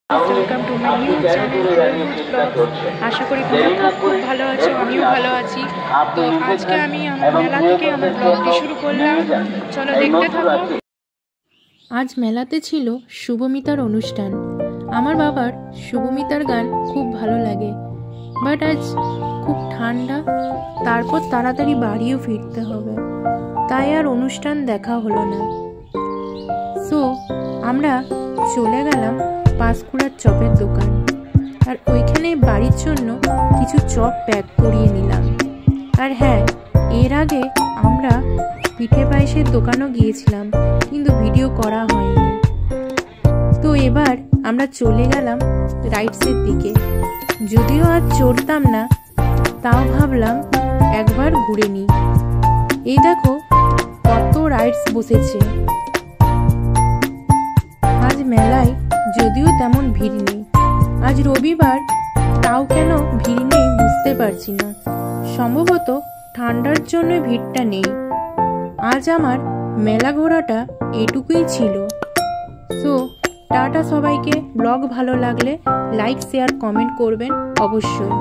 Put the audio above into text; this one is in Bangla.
Welcome to my new channel আশা করি তোমরা খুব ভালো আছো, আমিও ভালো আছি। তো আজকে আমি আমার মেলা থেকে আমার ব্লগটি শুরু করলাম, চলো দেখতে থাকো। আজ মেলাতে ছিল শুভমিতার অনুষ্ঠান। আমার বাবার শুভমিতার গান খুব ভালো লাগে, বাট আজ খুব ঠান্ডা, তারপর তাড়াতাড়ি বাড়িও ফিরতে হবে, তাই আর অনুষ্ঠান দেখা হলো না। সো আমরা চলে গেলাম পাঁশকুড়ার চপের দোকান, আর ওইখানে বাড়ির জন্য কিছু চপ প্যাক করিয়ে নিলাম। আর হ্যাঁ, এর আগে আমরা পিঠে পায়েসের দোকানও গিয়েছিলাম, কিন্তু ভিডিও করা হয়নি। তো এবার আমরা চলে গেলাম রাইডসের দিকে। যদিও আজ চড়তাম না, তাও ভাবলাম একবার ঘুরে নিই। এই দেখো কত রাইডস বসেছে। আজ মেলায় যদিও তেমন ভিড় নেই, আজ রবিবার, তাও কেন ভিড় নেই বুঝতে পারছি না। সম্ভবত ঠান্ডার জন্য ভিড়টা নেই। আজ আমার মেলা ঘোরাটা এটুকুই ছিল। সো টাটা সবাইকে। ব্লগ ভালো লাগলে লাইক, শেয়ার, কমেন্ট করবেন অবশ্যই।